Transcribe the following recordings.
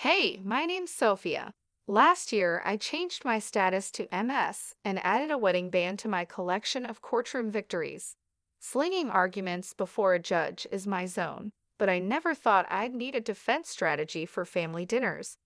Hey, my name's Sophia. Last year, I changed my status to MS and added a wedding band to my collection of courtroom victories. Slinging arguments before a judge is my zone, but I never thought I'd need a defense strategy for family dinners.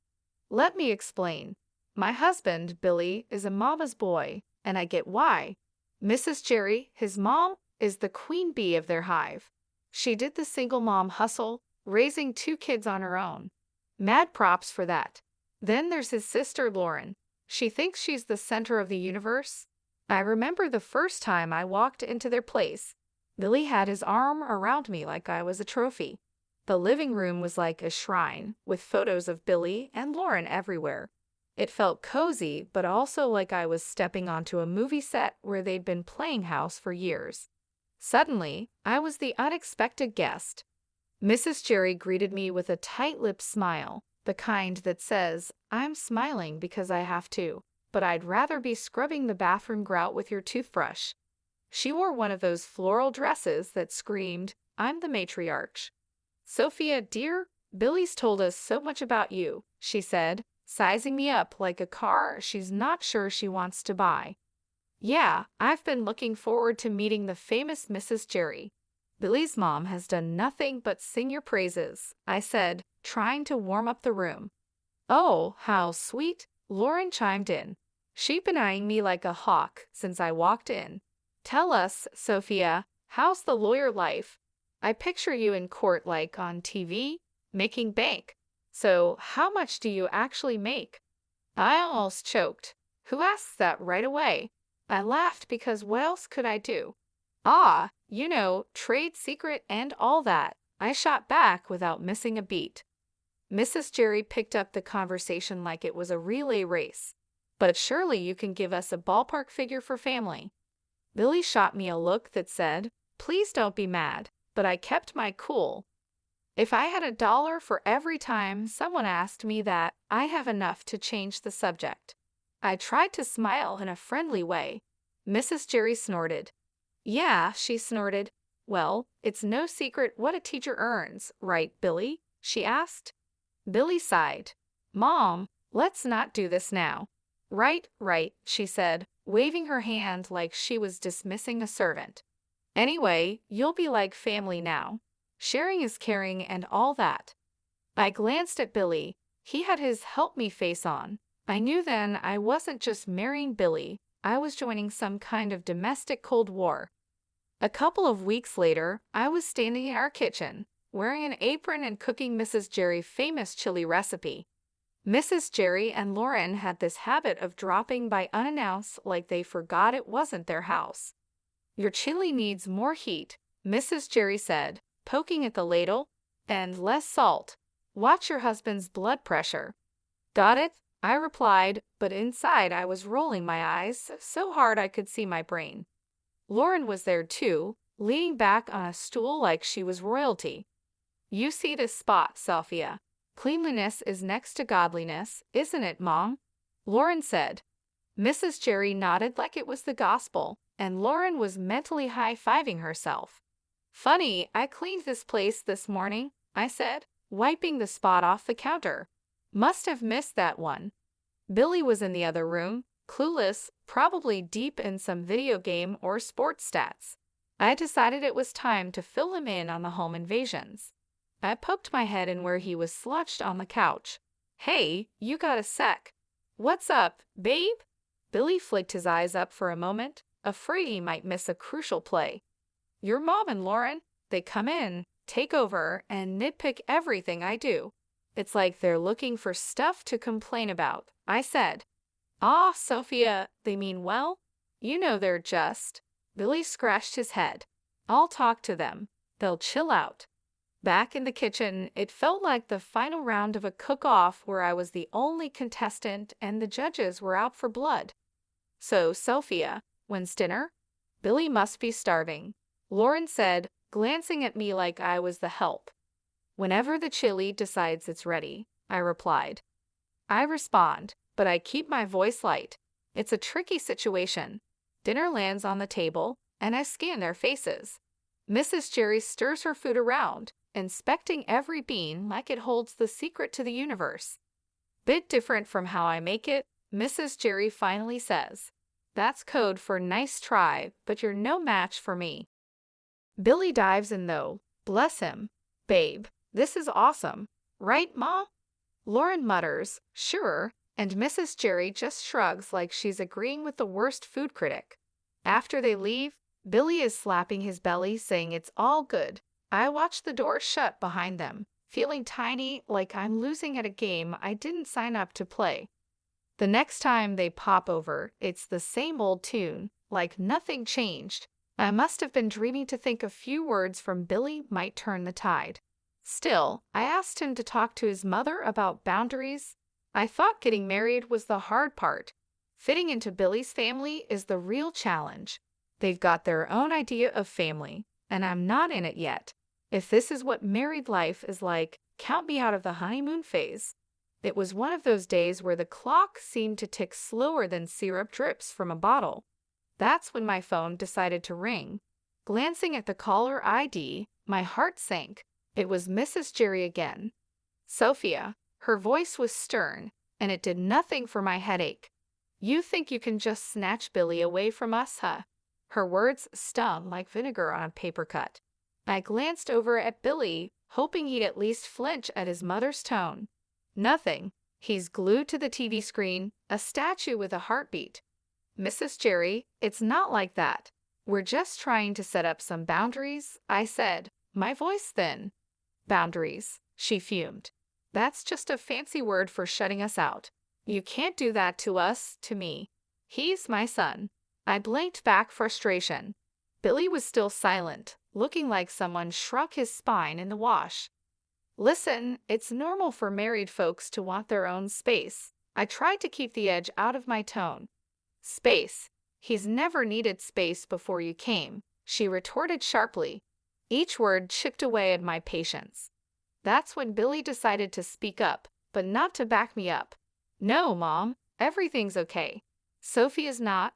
Let me explain. My husband, Billy, is a mama's boy, and I get why. Mrs. Jerry, his mom, is the queen bee of their hive. She did the single mom hustle, raising two kids on her own. Mad props for that. Then there's his sister Lauren. She thinks she's the center of the universe. I remember the first time I walked into their place. Billy had his arm around me like I was a trophy. The living room was like a shrine, with photos of Billy and Lauren everywhere. It felt cozy, but also like I was stepping onto a movie set where they'd been playing house for years. Suddenly, I was the unexpected guest. Mrs. Jerry greeted me with a tight-lipped smile, the kind that says, "I'm smiling because I have to, but I'd rather be scrubbing the bathroom grout with your toothbrush." She wore one of those floral dresses that screamed, "I'm the matriarch." "Sophia, dear, Billy's told us so much about you," she said, sizing me up like a car she's not sure she wants to buy. "Yeah, I've been looking forward to meeting the famous Mrs. Jerry. Billy's mom has done nothing but sing your praises," I said, trying to warm up the room. "Oh, how sweet," Lauren chimed in. She'd been eyeing me like a hawk since I walked in. "Tell us, Sophia, how's the lawyer life? I picture you in court like on TV, making bank. So, how much do you actually make?" I almost choked. Who asks that right away? I laughed because what else could I do? "Ah, trade secret and all that," I shot back without missing a beat. Mrs. Jerry picked up the conversation like it was a relay race. "But surely you can give us a ballpark figure for family." Billy shot me a look that said, "Please don't be mad," but I kept my cool. "If I had $1 for every time someone asked me that, I have enough to change the subject." I tried to smile in a friendly way. Mrs. Jerry snorted. "Yeah," she snorted. "Well, it's no secret what a teacher earns, right, Billy?" she asked. Billy sighed. "Mom, let's not do this now." "Right, right," she said, waving her hand like she was dismissing a servant. "Anyway, you'll be like family now. Sharing is caring and all that." I glanced at Billy. He had his help me face on. I knew then I wasn't just marrying Billy. I was joining some kind of domestic Cold War. A couple of weeks later, I was standing in our kitchen, wearing an apron and cooking Mrs. Jerry's famous chili recipe. Mrs. Jerry and Lauren had this habit of dropping by unannounced like they forgot it wasn't their house. "Your chili needs more heat," Mrs. Jerry said, poking at the ladle, "and less salt. Watch your husband's blood pressure." "Got it," I replied, but inside I was rolling my eyes so hard I could see my brain. Lauren was there too, leaning back on a stool like she was royalty. "You see this spot, Sophia. Cleanliness is next to godliness, isn't it, Mom?" Lauren said. Mrs. Jerry nodded like it was the gospel, and Lauren was mentally high-fiving herself. "Funny, I cleaned this place this morning," I said, wiping the spot off the counter. "Must have missed that one." Billy was in the other room, clueless, probably deep in some video game or sports stats. I decided it was time to fill him in on the home invasions. I poked my head in where he was slouched on the couch. "Hey, you got a sec?" "What's up, babe?" Billy flicked his eyes up for a moment, afraid he might miss a crucial play. "Your mom and Lauren, they come in, take over, and nitpick everything I do. It's like they're looking for stuff to complain about," I said. "Ah, Sophia, they mean well? They're just..." Billy scratched his head. "I'll talk to them. They'll chill out." Back in the kitchen, it felt like the final round of a cook-off where I was the only contestant and the judges were out for blood. "So, Sophia, when's dinner?" "Billy must be starving," Lauren said, glancing at me like I was the help. "Whenever the chili decides it's ready," I replied. I respond, but I keep my voice light. It's a tricky situation. Dinner lands on the table, and I scan their faces. Mrs. Jerry stirs her food around, inspecting every bean like it holds the secret to the universe. Bit different from how I make it, Mrs. Jerry finally says. That's code for nice try, but you're no match for me. Billy dives in though. Bless him. Babe, this is awesome. Right, Ma? Lauren mutters, sure, and Mrs. Jerry just shrugs like she's agreeing with the worst food critic. After they leave, Billy is slapping his belly saying it's all good. I watch the door shut behind them, feeling tiny like I'm losing at a game I didn't sign up to play. The next time they pop over, it's the same old tune, like nothing changed. I must have been dreaming to think a few words from Billy might turn the tide. Still, I asked him to talk to his mother about boundaries. I thought getting married was the hard part. Fitting into Billy's family is the real challenge. They've got their own idea of family, and I'm not in it yet. If this is what married life is like, count me out of the honeymoon phase. It was one of those days where the clock seemed to tick slower than syrup drips from a bottle. That's when my phone decided to ring. Glancing at the caller ID, my heart sank. It was Mrs. Jerry again. Sophia. Her voice was stern, and it did nothing for my headache. You think you can just snatch Billy away from us, huh? Her words stung like vinegar on a paper cut. I glanced over at Billy, hoping he'd at least flinch at his mother's tone. Nothing. He's glued to the TV screen, a statue with a heartbeat. Mrs. Jerry, it's not like that. We're just trying to set up some boundaries, I said, my voice thin. Boundaries, she fumed. That's just a fancy word for shutting us out. You can't do that to us, to me. He's my son. I blinked back frustration. Billy was still silent, looking like someone shrunk his spine in the wash. Listen, it's normal for married folks to want their own space. I tried to keep the edge out of my tone. Space. He's never needed space before you came, she retorted sharply. Each word chipped away at my patience. That's when Billy decided to speak up, but not to back me up. No, Mom, everything's okay. Sophie is not,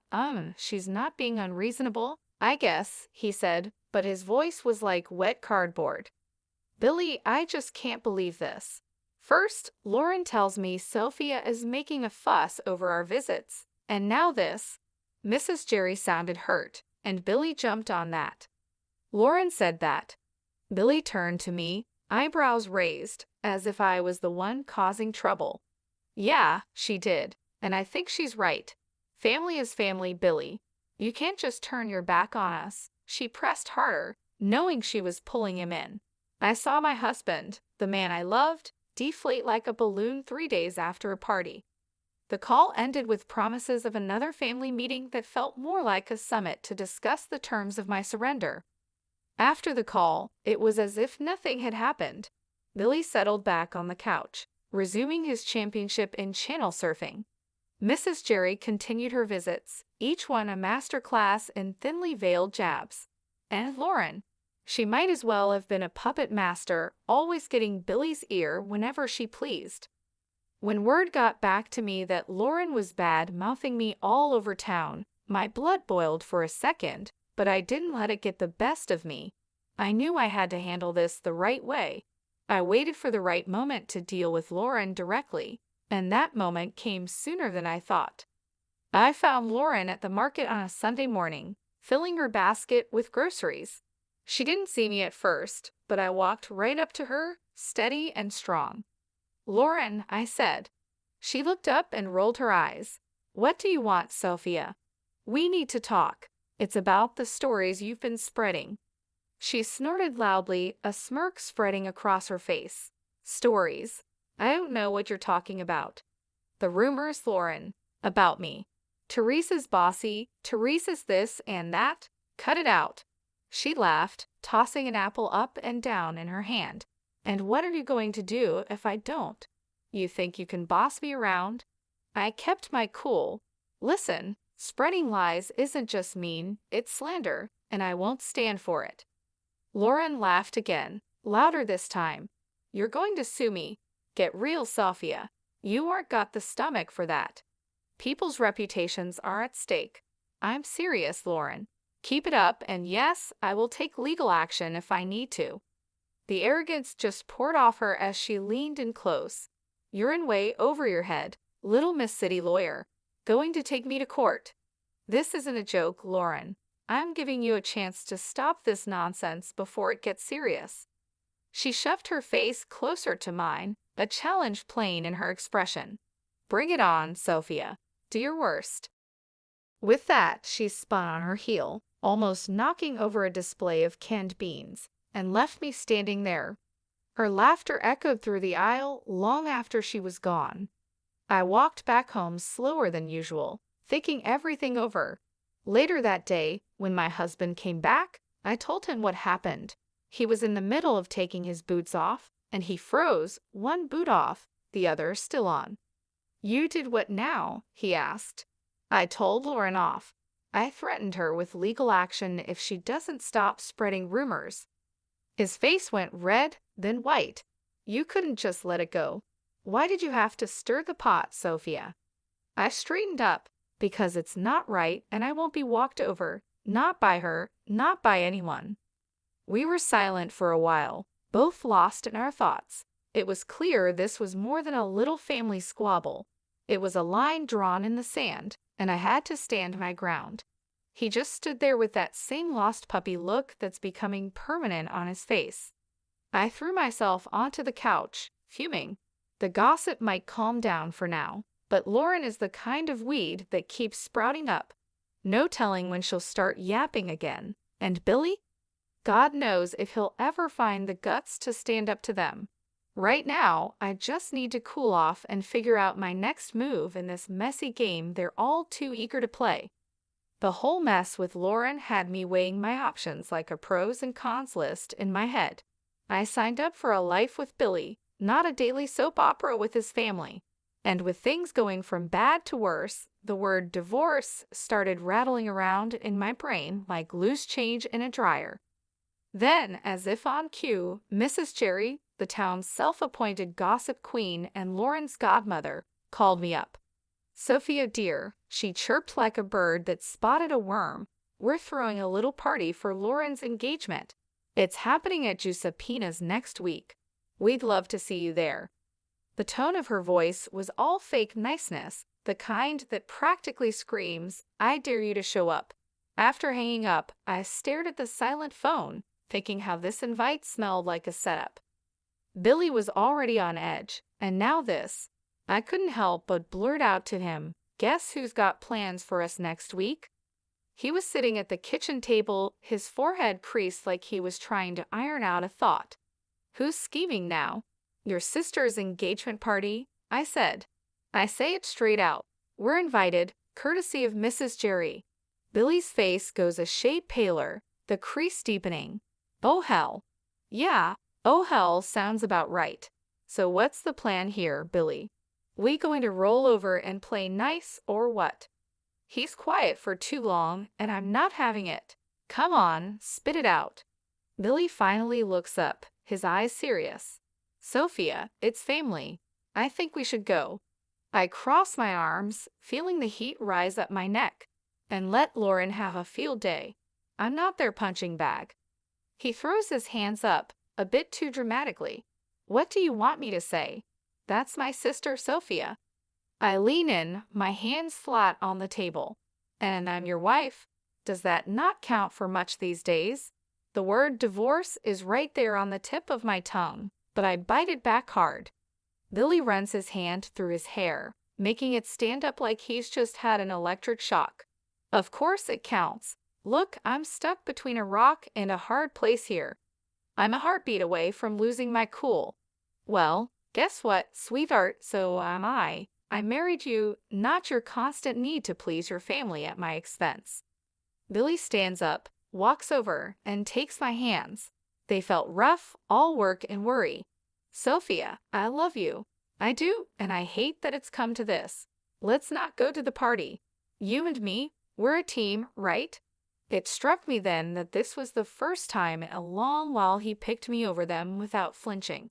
she's not being unreasonable, I guess, he said, but his voice was like wet cardboard. Billy, I just can't believe this. First, Lauren tells me Sophia is making a fuss over our visits, and now this. Mrs. Jerry sounded hurt, and Billy jumped on that. Lauren said that. Billy turned to me, eyebrows raised, as if I was the one causing trouble. Yeah, she did, and I think she's right. Family is family, Billy. You can't just turn your back on us. She pressed harder, knowing she was pulling him in. I saw my husband, the man I loved, deflate like a balloon 3 days after a party. The call ended with promises of another family meeting that felt more like a summit to discuss the terms of my surrender. After the call, it was as if nothing had happened. Billy settled back on the couch, resuming his championship in channel surfing. Mrs. Jerry continued her visits, each one a master class in thinly veiled jabs. And Lauren. She might as well have been a puppet master, always getting Billy's ear whenever she pleased. When word got back to me that Lauren was bad-mouthing me all over town, my blood boiled for a second, but I didn't let it get the best of me. I knew I had to handle this the right way. I waited for the right moment to deal with Lauren directly, and that moment came sooner than I thought. I found Lauren at the market on a Sunday morning, filling her basket with groceries. She didn't see me at first, but I walked right up to her, steady and strong. Lauren, I said. She looked up and rolled her eyes. What do you want, Sophia? We need to talk. It's about the stories you've been spreading. She snorted loudly, a smirk spreading across her face. Stories. I don't know what you're talking about. The rumors, Lauren. About me. Teresa's bossy, Teresa's this and that. Cut it out. She laughed, tossing an apple up and down in her hand. And what are you going to do if I don't? You think you can boss me around? I kept my cool. Listen, spreading lies isn't just mean, it's slander, and I won't stand for it. Lauren laughed again, louder this time. You're going to sue me. Get real, Sophia. You aren't got the stomach for that. People's reputations are at stake. I'm serious, Lauren. Keep it up, and yes, I will take legal action if I need to. The arrogance just poured off her as she leaned in close. "You're in way over your head, little Miss City Lawyer. Going to take me to court?" "This isn't a joke, Lauren. I'm giving you a chance to stop this nonsense before it gets serious." She shoved her face closer to mine, a challenge plain in her expression. "Bring it on, Sophia. Do your worst." With that, she spun on her heel, almost knocking over a display of canned beans, and left me standing there. Her laughter echoed through the aisle long after she was gone. I walked back home slower than usual, thinking everything over. Later that day, when my husband came back, I told him what happened. He was in the middle of taking his boots off, and he froze, one boot off, the other still on. "You did what now?" he asked. I told Lauren off. I threatened her with legal action if she doesn't stop spreading rumors. His face went red, then white. "You couldn't just let it go. Why did you have to stir the pot, Sophia?" I straightened up. "Because it's not right, and I won't be walked over. Not by her, not by anyone." We were silent for a while, both lost in our thoughts. It was clear this was more than a little family squabble. It was a line drawn in the sand, and I had to stand my ground. He just stood there with that same lost puppy look that's becoming permanent on his face. I threw myself onto the couch, fuming. The gossip might calm down for now, but Lauren is the kind of weed that keeps sprouting up. No telling when she'll start yapping again. And Billy? God knows if he'll ever find the guts to stand up to them. Right now, I just need to cool off and figure out my next move in this messy game they're all too eager to play. The whole mess with Lauren had me weighing my options like a pros and cons list in my head. I signed up for a life with Billy, not a daily soap opera with his family. And with things going from bad to worse, the word divorce started rattling around in my brain like loose change in a dryer. Then, as if on cue, Mrs. Jerry, the town's self-appointed gossip queen and Lauren's godmother, called me up. "Sophia dear," she chirped like a bird that spotted a worm, "we're throwing a little party for Lauren's engagement. It's happening at Giuseppina's next week. We'd love to see you there." The tone of her voice was all fake niceness, the kind that practically screams, "I dare you to show up." After hanging up, I stared at the silent phone, thinking how this invite smelled like a setup. Billy was already on edge, and now this. I couldn't help but blurt out to him, "Guess who's got plans for us next week?" He was sitting at the kitchen table, his forehead creased like he was trying to iron out a thought. "Who's scheming now?" "Your sister's engagement party," I said. I say it straight out. We're invited, courtesy of Mrs. Jerry. Billy's face goes a shade paler, the crease deepening. "Oh hell." "Yeah, oh hell sounds about right. So what's the plan here, Billy? We going to roll over and play nice or what?" He's quiet for too long, and I'm not having it. "Come on, spit it out." Billy finally looks up, his eyes serious. "Sophia, it's family. I think we should go." I cross my arms, feeling the heat rise up my neck. "And let Lauren have a field day. I'm not their punching bag." He throws his hands up, a bit too dramatically. "What do you want me to say? That's my sister Sophia." I lean in, my hands flat on the table. "And I'm your wife. Does that not count for much these days?" The word divorce is right there on the tip of my tongue, but I bite it back hard. Billy runs his hand through his hair, making it stand up like he's just had an electric shock. "Of course it counts. Look, I'm stuck between a rock and a hard place here. I'm a heartbeat away from losing my cool." "Well, guess what, sweetheart, so am I. I married you, not your constant need to please your family at my expense." Billy stands up, walks over, and takes my hands. They felt rough, all work and worry. "Sophia, I love you. I do, and I hate that it's come to this. Let's not go to the party. You and me, we're a team, right?" It struck me then that this was the first time in a long while he picked me over them without flinching.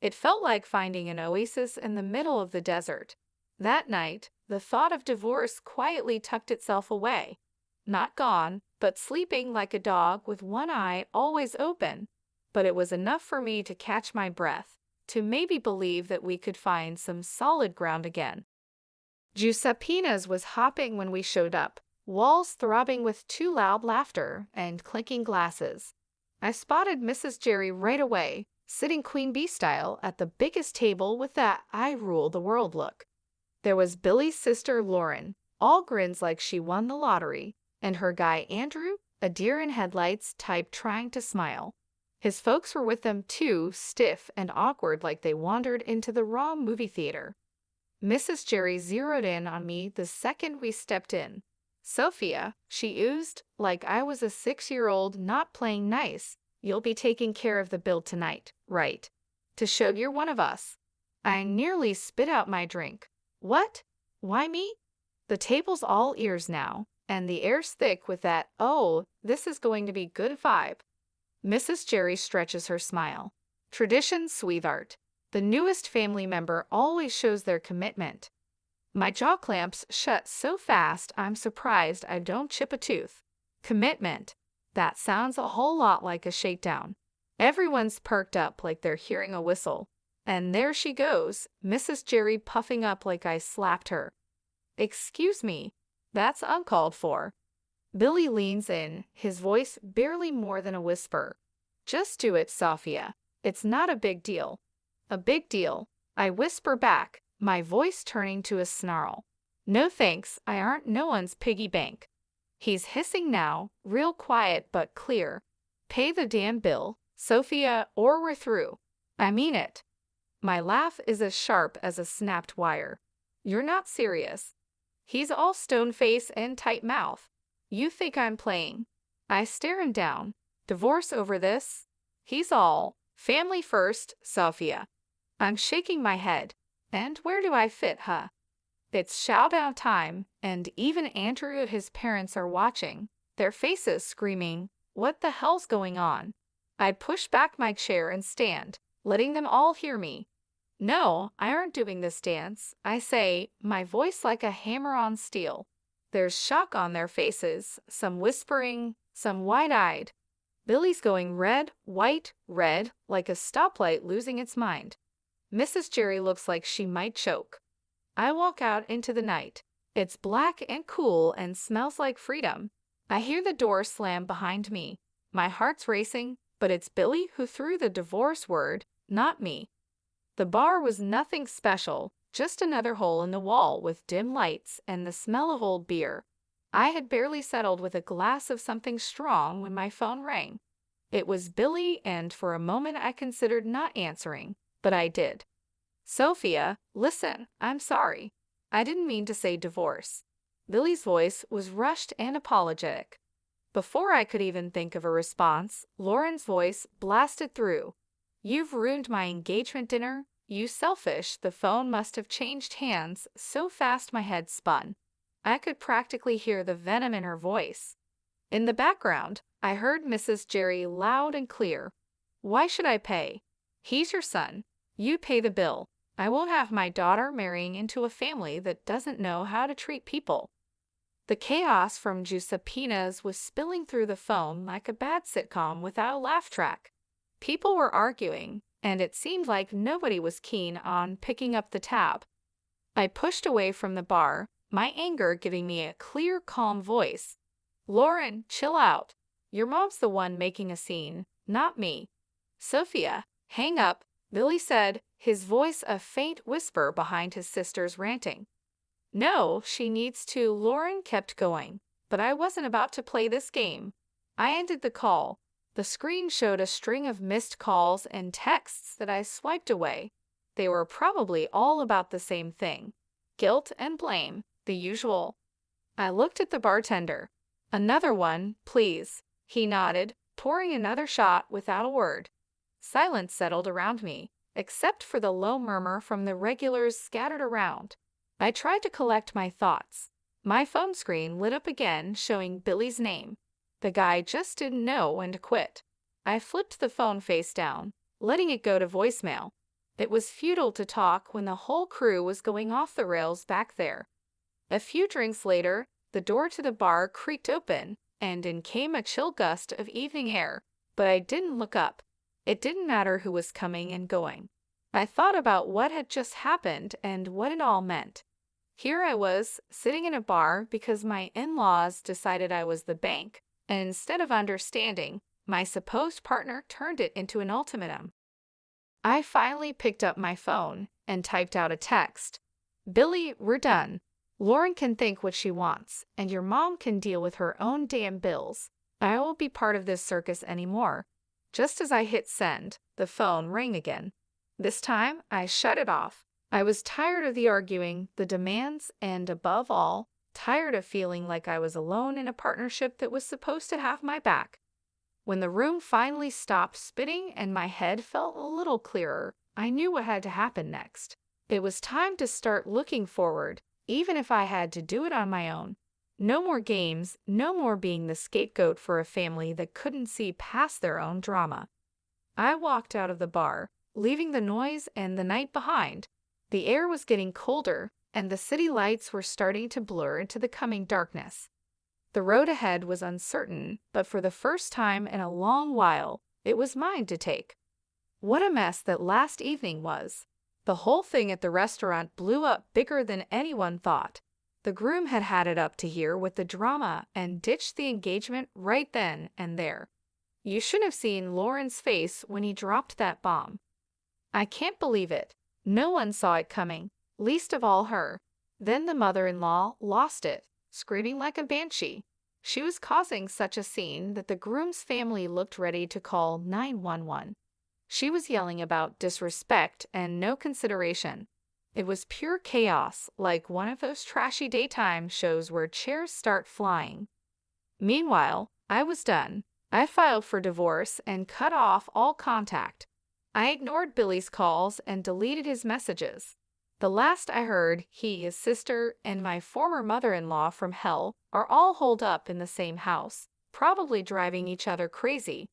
It felt like finding an oasis in the middle of the desert. That night, the thought of divorce quietly tucked itself away. Not gone, but sleeping like a dog with one eye always open. but it was enough for me to catch my breath, to maybe believe that we could find some solid ground again. Giuseppe's was hopping when we showed up, walls throbbing with too loud laughter and clinking glasses. I spotted Mrs. Jerry right away, sitting Queen Bee style at the biggest table with that I rule the world look. There was Billy's sister Lauren, all grins like she won the lottery, and her guy Andrew, a deer in headlights type trying to smile. His folks were with them too, stiff and awkward like they wandered into the wrong movie theater. Mrs. Jerry zeroed in on me the second we stepped in. "Sophia," she oozed, like I was a 6-year-old not playing nice, "you'll be taking care of the bill tonight, right? To show you're one of us." I nearly spit out my drink. "What? Why me?" The table's all ears now, and the air's thick with that, "Oh, this is going to be good" vibe. Mrs. Jerry stretches her smile. "Tradition, sweetheart. The newest family member always shows their commitment." My jaw clamps shut so fast I'm surprised I don't chip a tooth. Commitment. That sounds a whole lot like a shakedown. Everyone's perked up like they're hearing a whistle. And there she goes, Mrs. Jerry puffing up like I slapped her. "Excuse me, that's uncalled for." Billy leans in, his voice barely more than a whisper. "Just do it, Sophia. It's not a big deal." "A big deal," I whisper back, my voice turning to a snarl. "No thanks, I aren't no one's piggy bank." He's hissing now, real quiet but clear. "Pay the damn bill, Sophia, or we're through. I mean it." My laugh is as sharp as a snapped wire. "You're not serious." He's all stone face and tight mouth. "You think I'm playing?" I stare him down. "Divorce over this?" He's all, "Family first, Sophia." I'm shaking my head. And where do I fit, huh? It's showdown time, and even Andrew and his parents are watching, their faces screaming, "What the hell's going on?" I push back my chair and stand, letting them all hear me. "No, I aren't doing this dance," I say, my voice like a hammer on steel. There's shock on their faces, some whispering, some wide-eyed. Billy's going red, white, red, like a stoplight losing its mind. Mrs. Jerry looks like she might choke. I walk out into the night. It's black and cool and smells like freedom. I hear the door slam behind me. My heart's racing, but it's Billy who threw the divorce word, not me. The bar was nothing special, just another hole in the wall with dim lights and the smell of old beer. I had barely settled with a glass of something strong when my phone rang. It was Billy, and for a moment I considered not answering, but I did. "Sophia, listen, I'm sorry. I didn't mean to say divorce." Billy's voice was rushed and apologetic. Before I could even think of a response, Lauren's voice blasted through. "You've ruined my engagement dinner. You selfish." The phone must have changed hands so fast my head spun. I could practically hear the venom in her voice. In the background, I heard Mrs. Jerry loud and clear. "Why should I pay? He's your son. You pay the bill. I won't have my daughter marrying into a family that doesn't know how to treat people." The chaos from Giuseppe's was spilling through the phone like a bad sitcom without a laugh track. People were arguing, and it seemed like nobody was keen on picking up the tab. I pushed away from the bar, my anger giving me a clear, calm voice. "Lauren, chill out. Your mom's the one making a scene, not me." "Sophia, hang up," Billy said, his voice a faint whisper behind his sister's ranting. "No, she needs to." Lauren kept going, but I wasn't about to play this game. I ended the call. The screen showed a string of missed calls and texts that I swiped away. They were probably all about the same thing. Guilt and blame, the usual. I looked at the bartender. "Another one, please." He nodded, pouring another shot without a word. Silence settled around me, except for the low murmur from the regulars scattered around. I tried to collect my thoughts. My phone screen lit up again, showing Billy's name. The guy just didn't know when to quit. I flipped the phone face down, letting it go to voicemail. It was futile to talk when the whole crew was going off the rails back there. A few drinks later, the door to the bar creaked open, and in came a chill gust of evening air, but I didn't look up. It didn't matter who was coming and going. I thought about what had just happened and what it all meant. Here I was, sitting in a bar because my in-laws decided I was the bank, and instead of understanding, my supposed partner turned it into an ultimatum. I finally picked up my phone and typed out a text. Billy, we're done. Lauren can think what she wants, and your mom can deal with her own damn bills. I won't be part of this circus anymore. Just as I hit send, the phone rang again. This time, I shut it off. I was tired of the arguing, the demands, and above all, tired of feeling like I was alone in a partnership that was supposed to have my back. When the room finally stopped spinning and my head felt a little clearer, I knew what had to happen next. It was time to start looking forward, even if I had to do it on my own. No more games, no more being the scapegoat for a family that couldn't see past their own drama. I walked out of the bar, leaving the noise and the night behind. The air was getting colder, and the city lights were starting to blur into the coming darkness. The road ahead was uncertain, but for the first time in a long while, it was mine to take. What a mess that last evening was! The whole thing at the restaurant blew up bigger than anyone thought. The groom had had it up to here with the drama and ditched the engagement right then and there. You should have seen Lauren's face when he dropped that bomb. I can't believe it. No one saw it coming, least of all her. Then the mother-in-law lost it, screaming like a banshee. She was causing such a scene that the groom's family looked ready to call 911. She was yelling about disrespect and no consideration. It was pure chaos, like one of those trashy daytime shows where chairs start flying. Meanwhile, I was done. I filed for divorce and cut off all contact. I ignored Billy's calls and deleted his messages. The last I heard, he, his sister, and my former mother-in-law from hell are all holed up in the same house, probably driving each other crazy.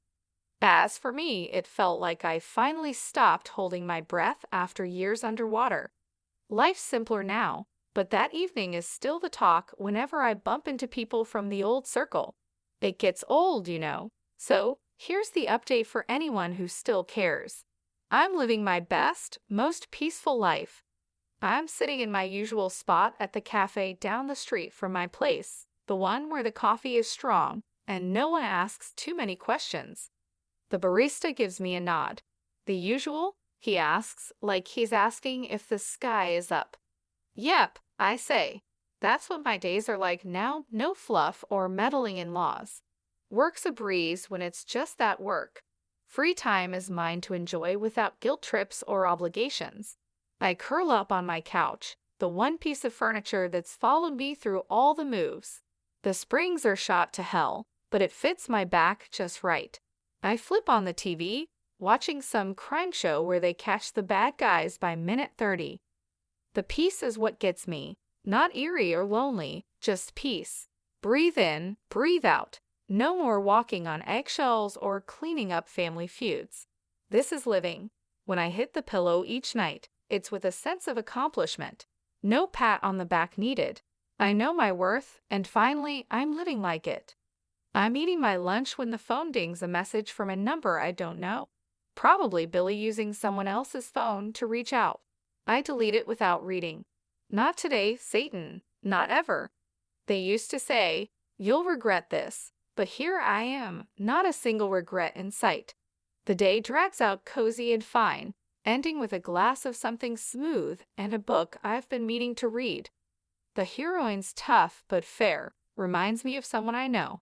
As for me, it felt like I finally stopped holding my breath after years underwater. Life's simpler now, but that evening is still the talk whenever I bump into people from the old circle. It gets old, you know. So, here's the update for anyone who still cares. I'm living my best, most peaceful life. I'm sitting in my usual spot at the cafe down the street from my place, the one where the coffee is strong and no one asks too many questions. The barista gives me a nod. The usual? He asks, like he's asking if the sky is up. Yep, I say. That's what my days are like now, no fluff or meddling in laws. Work's a breeze when it's just that work. Free time is mine to enjoy without guilt trips or obligations. I curl up on my couch, the one piece of furniture that's followed me through all the moves. The springs are shot to hell, but it fits my back just right. I flip on the TV, watching some crime show where they catch the bad guys by minute 30. The peace is what gets me, not eerie or lonely, just peace. Breathe in, breathe out. No more walking on eggshells or cleaning up family feuds. This is living. When I hit the pillow each night, it's with a sense of accomplishment. No pat on the back needed. I know my worth, and finally, I'm living like it. I'm eating my lunch when the phone dings a message from a number I don't know. Probably Billy using someone else's phone to reach out. I delete it without reading. Not today, Satan. Not ever. They used to say, you'll regret this. But here I am, not a single regret in sight. The day drags out cozy and fine, ending with a glass of something smooth and a book I've been meaning to read. The heroine's tough but fair, reminds me of someone I know.